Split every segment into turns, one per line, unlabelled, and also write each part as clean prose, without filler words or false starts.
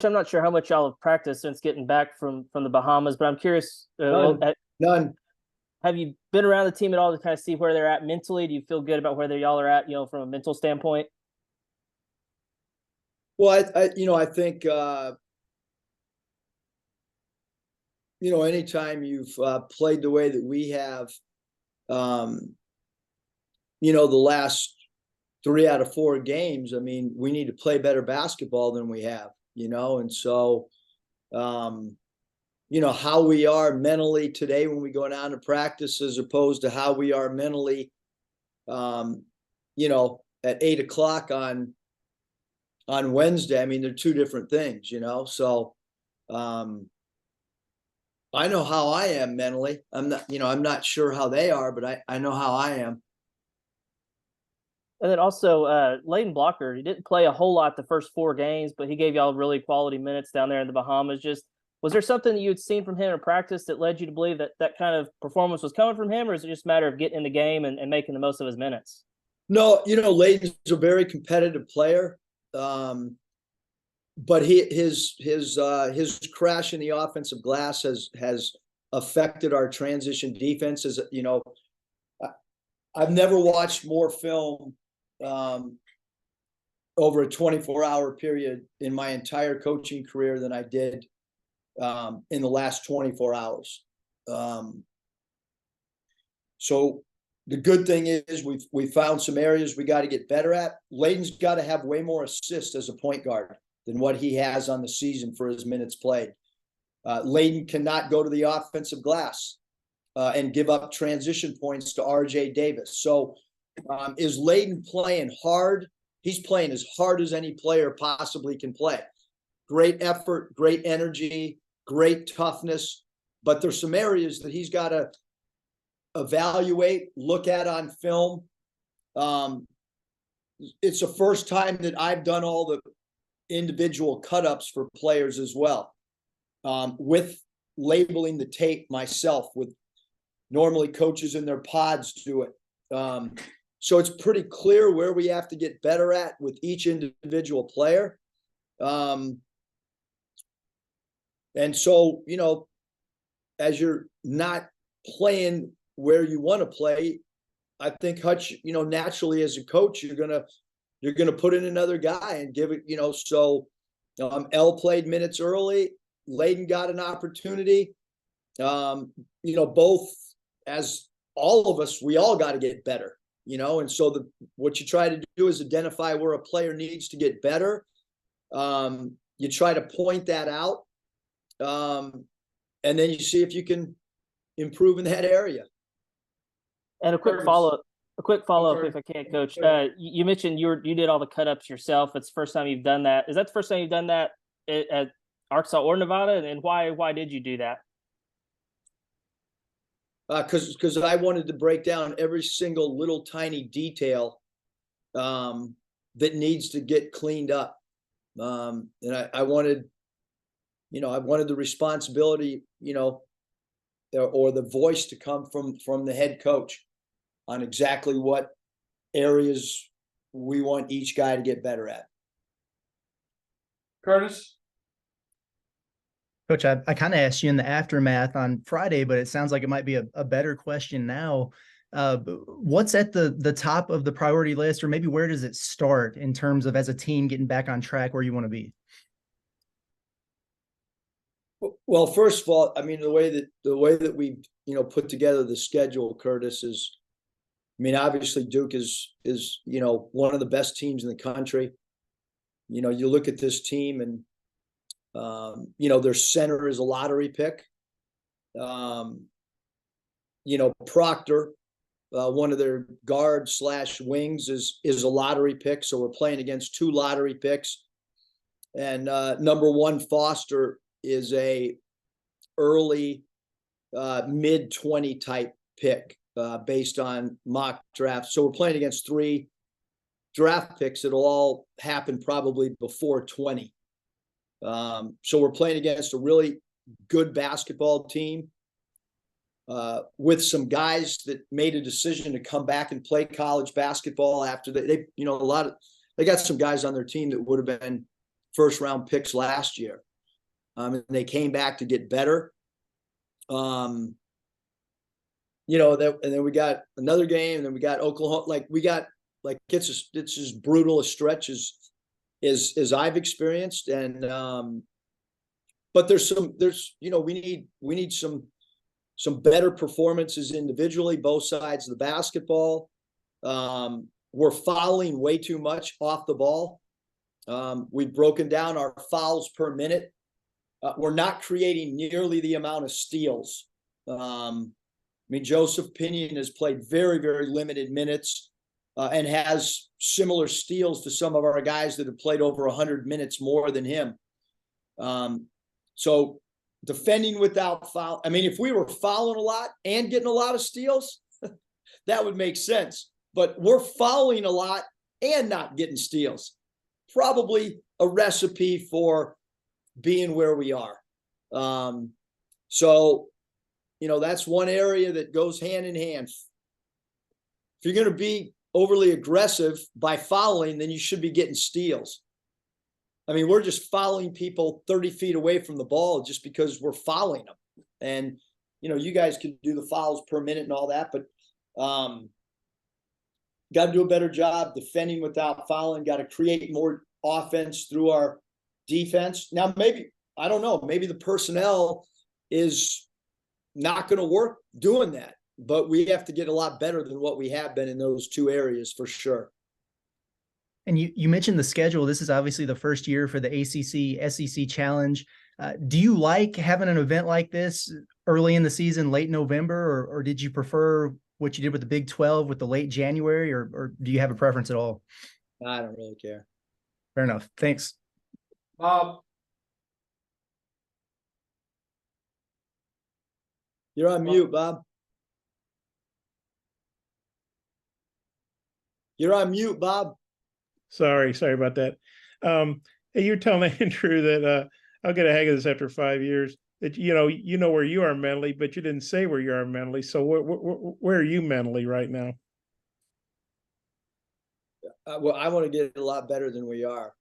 I'm not sure how much y'all have practiced since getting back from the Bahamas, but I'm curious.
None, none.
Have you been around the team at all to kind of see where they're at mentally? Do you feel good about where y'all are at, from a mental standpoint?
Well, I think, anytime you've played the way that we have, the last 3 out of 4 games, I mean, we need to play better basketball than we have, and so, how we are mentally today when we go down to practice as opposed to how we are mentally, at 8 o'clock on Wednesday. I mean, they're two different things, so, I know how I am mentally. I'm not sure how they are, but I know how I am.
And then also, Layden Blocker, he didn't play a whole lot the first 4 games, but he gave y'all really quality minutes down there in the Bahamas. Just was there something that you had seen from him in practice that led you to believe that that kind of performance was coming from him, or is it just a matter of getting in the game and making the most of his minutes?
No, Layden's a very competitive player, but his crash in the offensive glass has affected our transition defense. As I've never watched more film over a 24-hour period in my entire coaching career than I did in the last 24 hours. So the good thing is we found some areas we got to get better at. Layden's got to have way more assists as a point guard than what he has on the season for his minutes played. Layden cannot go to the offensive glass and give up transition points to RJ Davis. So is Layden playing hard? He's playing as hard as any player possibly can play. Great effort, great energy, great toughness. But there's some areas that he's got to evaluate, look at on film. It's the first time that I've done all the individual cut-ups for players as well, with labeling the tape myself. With normally coaches in their pods do it. So it's pretty clear where we have to get better at with each individual player. And so, as you're not playing where you want to play, I think Hutch, naturally as a coach, you're gonna put in another guy and give it, so L played minutes early. Layden got an opportunity. Both, as all of us, we all got to get better, and so what you try to do is identify where a player needs to get better. You try to point that out, and then you see if you can improve in that area.
And a quick follow up. A quick follow up, if I can, Coach. You mentioned you did all the cut ups yourself. It's the first time you've done that. Is that the first time you've done that at Arkansas or Nevada? And why did you do that?
Because I wanted to break down every single little tiny detail that needs to get cleaned up, and I wanted, I wanted the responsibility, or the voice to come from the head coach on exactly what areas we want each guy to get better at.
Curtis?
Coach, I kind of asked you in the aftermath on Friday, but it sounds like it might be a better question now. What's at the top of the priority list, or maybe where does it start in terms of, as a team, getting back on track where you want to be?
Well, first of all, I mean, the way that we, put together the schedule, Curtis, is, I mean, obviously Duke is one of the best teams in the country. You look at this team and, their center is a lottery pick. Proctor, one of their guard / wings is a lottery pick. So we're playing against 2 lottery picks. And number 1, Foster, is a early mid-20 type pick based on mock drafts. So we're playing against 3 draft picks that'll all happen probably before 20. So we're playing against a really good basketball team with some guys that made a decision to come back and play college basketball after they got some guys on their team that would have been first round picks last year. And they came back to get better. And then we got another game, and then we got Oklahoma. It's as brutal a stretch as I've experienced. And but we need some better performances individually, both sides of the basketball. We're fouling way too much off the ball. We've broken down our fouls per minute. We're not creating nearly the amount of steals. Joseph Pinion has played very, very limited minutes and has similar steals to some of our guys that have played over 100 minutes more than him. So defending without foul. If we were fouling a lot and getting a lot of steals, that would make sense. But we're fouling a lot and not getting steals. Probably a recipe for being where we are. That's one area that goes hand in hand. If you're going to be overly aggressive by fouling, then you should be getting steals. We're just fouling people 30 feet away from the ball just because we're fouling them. And, you guys can do the fouls per minute and all that, but got to do a better job defending without fouling, got to create more offense through our defense. Now, maybe the personnel is not going to work doing that, but we have to get a lot better than what we have been in those two areas for sure.
And you mentioned the schedule. This is obviously the first year for the ACC SEC Challenge. Do you like having an event like this early in the season, late November, or did you prefer what you did with the Big 12 with the late January, or do you have a preference at all?
I don't really care.
Fair enough. Thanks.
Bob. You're on mute, Bob. You're on mute, Bob.
Sorry about that. Hey, you're telling Andrew that I'll get a hang of this after 5 years. That you know where you are mentally, but you didn't say where you are mentally. So where are you mentally right now?
Well, I want to get a lot better than we are.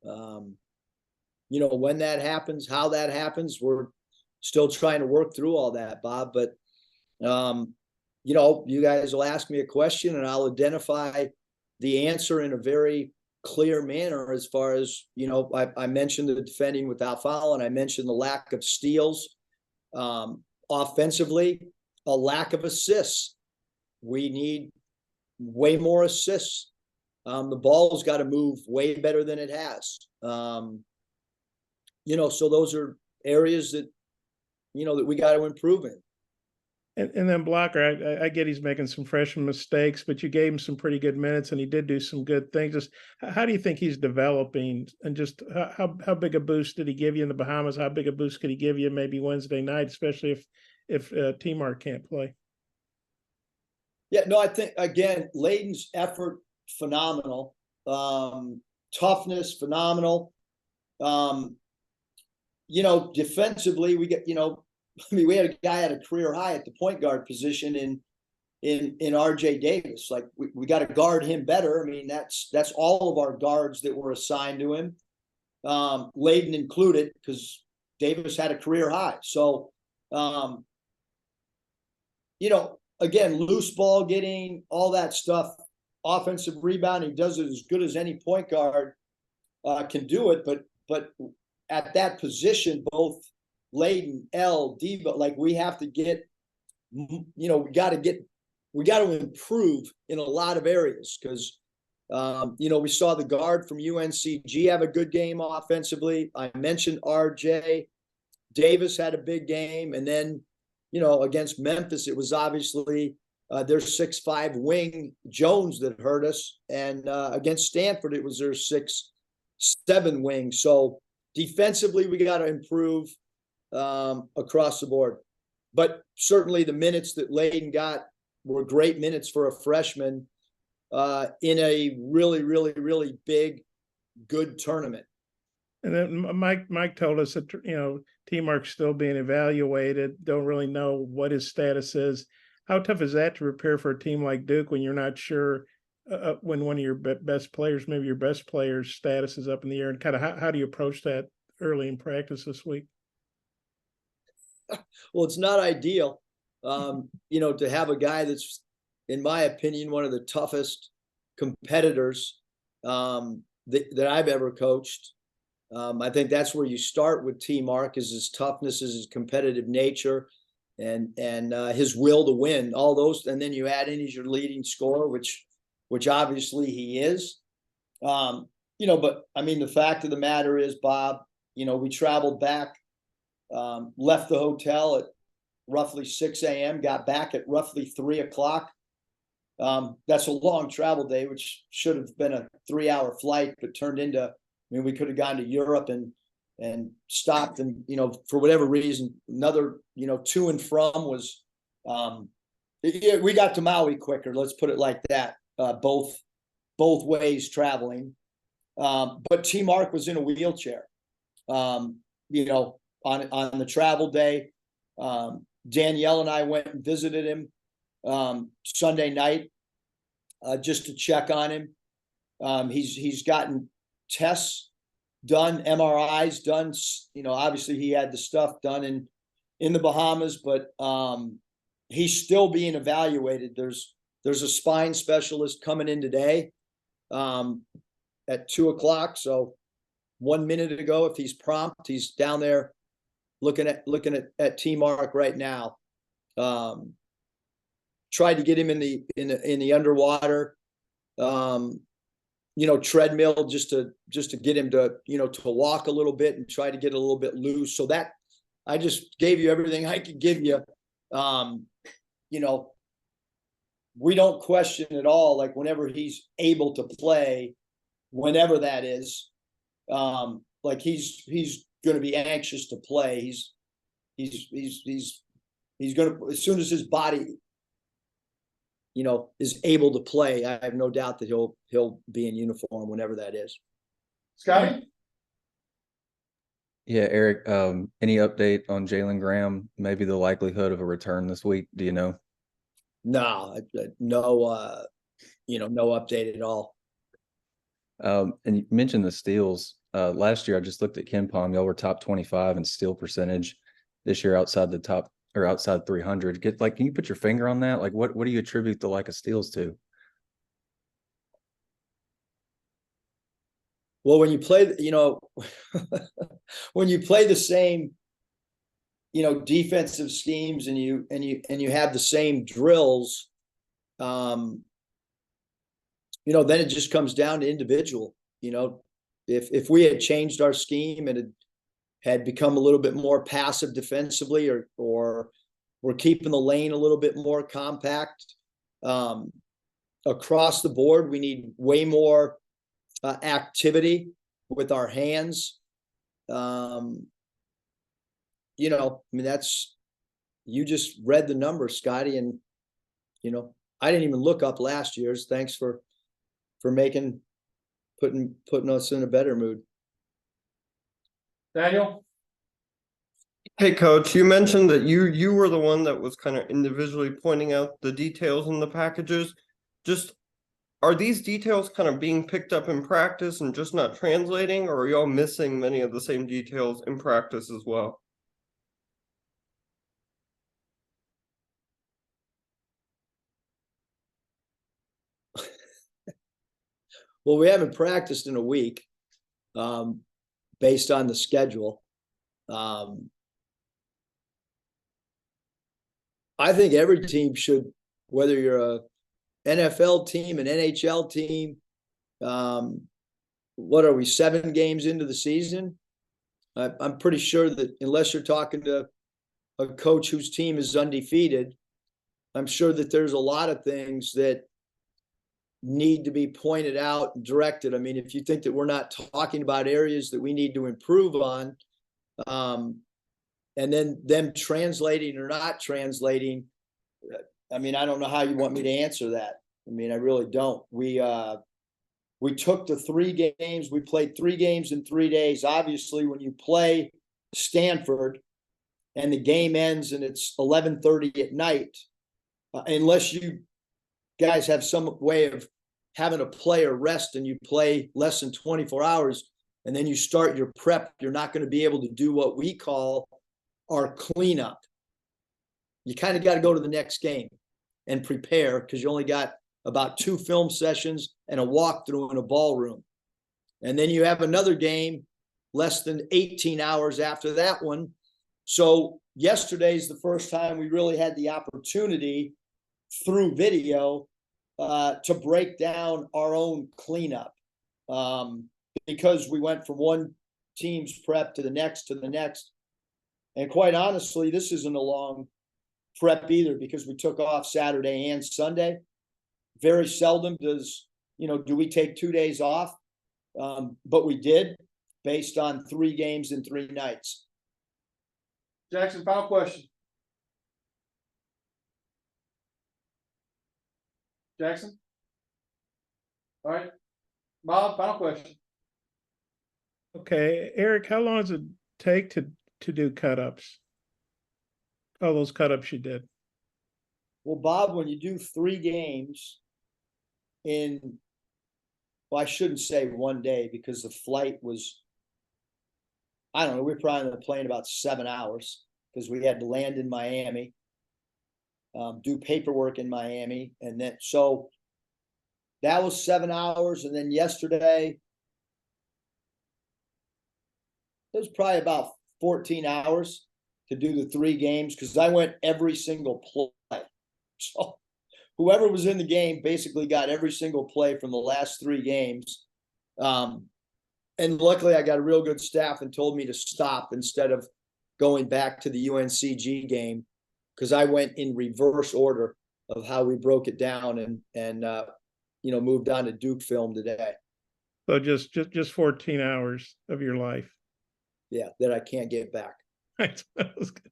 When that happens, how that happens, we're still trying to work through all that, Bob. But you guys will ask me a question, and I'll identify the answer in a very clear manner. As far as I mentioned the defending without foul, and I mentioned the lack of steals. Offensively, a lack of assists. We need way more assists. The ball's got to move way better than it has. So those are areas that that we got to improve in.
And then Blocker, I get he's making some freshman mistakes, but you gave him some pretty good minutes, and he did do some good things. Just how do you think he's developing, and just how big a boost did he give you in the Bahamas? How big a boost could he give you maybe Wednesday night, especially if T-Mark can't play?
Yeah, no, I think again, Layden's effort phenomenal, toughness phenomenal. Defensively, we get we had a guy at a career high at the point guard position in RJ Davis. Like we got to guard him better. That's all of our guards that were assigned to him, Layden included, because Davis had a career high. So, again, loose ball getting, all that stuff, offensive rebounding, does it as good as any point guard can do it. But at that position, both Layden, Diva, we have to get, we got to improve in a lot of areas, because, we saw the guard from UNCG have a good game offensively. I mentioned RJ Davis had a big game. And then, against Memphis, it was obviously their 6'5" wing Jones that hurt us. And against Stanford, it was their 6'7" wing. So defensively, we got to improve across the board. But certainly the minutes that Layden got were great minutes for a freshman in a really, really, really big, good tournament.
And then Mike told us that, T-Mark's still being evaluated, don't really know what his status is. How tough is that to prepare for a team like Duke when you're not sure when one of your best players, maybe your best player's status is up in the air, and kind of how do you approach that early in practice this week?
Well, it's not ideal, to have a guy that's, in my opinion, one of the toughest competitors that I've ever coached. I think that's where you start with T. Mark, is his toughness, is his competitive nature, and his will to win. All those, and then you add in, he's your leading scorer, which obviously he is. But I mean, the fact of the matter is, Bob, we traveled back, left the hotel at roughly 6 a.m., got back at roughly 3 o'clock. That's a long travel day, which should have been a 3-hour flight, but turned into, we could have gone to Europe and stopped, and, for whatever reason, another, to and from was, we got to Maui quicker. Let's put it like that. Both ways traveling. But T. Mark was in a wheelchair, on the travel day. Danielle and I went and visited him Sunday night, just to check on him. He's gotten tests done, MRIs done. Obviously he had the stuff done in the Bahamas, but he's still being evaluated. There's a spine specialist coming in today at 2 o'clock. So 1 minute ago, if he's prompt, he's down there looking at T. Mark right now. Tried to get him in the underwater, treadmill, just to get him to walk a little bit and try to get a little bit loose. So that, I just gave you everything I could give you. We don't question at all, like, whenever he's able to play, whenever that is, like, he's going to be anxious to play. He's going to, as soon as his body, is able to play, I have no doubt that he'll be in uniform whenever that is.
Scotty?
Yeah, Eric, any update on Jalen Graham, maybe the likelihood of a return this week? Do you know?
No, no update at all.
And you mentioned the steals. Last year, I just looked at KenPom. Y'all were top 25 in steal percentage. This year, outside the top, or outside 300. Can you put your finger on that? Like, what do you attribute the lack of steals to?
Well, when you play, when you play the same, defensive schemes, and you have the same drills, then it just comes down to individual. If we had changed our scheme and had become a little bit more passive defensively, or we're keeping the lane a little bit more compact, across the board, we need way more activity with our hands. That's, you just read the numbers, Scotty, and I didn't even look up last year's. Thanks for putting us in a better mood.
Daniel?
Hey, Coach, you mentioned that you were the one that was kind of individually pointing out the details in the packages. Just, are these details kind of being picked up in practice and just not translating, or are y'all missing many of the same details in practice as well?
Well, we haven't practiced in a week, based on the schedule. I think every team should, whether you're a NFL team, an NHL team, what are we, 7 games into the season? I'm pretty sure that unless you're talking to a coach whose team is undefeated, I'm sure that there's a lot of things that need to be pointed out and directed. I mean, if you think that we're not talking about areas that we need to improve on, and then them translating or not translating, I mean, I don't know how you want me to answer that. I mean, I really don't. We took the 3 games. We played 3 games in 3 days. Obviously, when you play Stanford and the game ends and it's 11:30 at night, unless you guys have some way of having a player rest and you play less than 24 hours and then you start your prep, you're not going to be able to do what we call our cleanup. You kind of got to go to the next game and prepare because you only got about 2 film sessions and a walkthrough in a ballroom. And then you have another game less than 18 hours after that one. So yesterday's the first time we really had the opportunity through video to break down our own cleanup, because we went from one team's prep to the next. And quite honestly, this isn't a long prep either because we took off Saturday and Sunday. Very seldom do we take 2 days off, but we did based on 3 games in 3 nights.
Jackson, final question. Jackson? All right. Bob, final question.
Okay, Eric, how long does it take to do cut-ups? All those cut-ups you did.
Well, Bob, when you do 3 games well, I shouldn't say 1 day because the flight was, I don't know, we were probably on the plane about 7 hours because we had to land in Miami, do paperwork in Miami. And then, so that was 7 hours. And then yesterday, it was probably about 14 hours to do the 3 games because I went every single play. So whoever was in the game basically got every single play from the last 3 games. And luckily I got a real good staff and told me to stop instead of going back to the UNCG game because I went in reverse order of how we broke it down and moved on to Duke film today.
So just 14 hours of your life.
Yeah, that I can't get back.
That was good.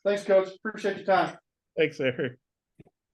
Thanks, Coach. Appreciate your time.
Thanks, Eric.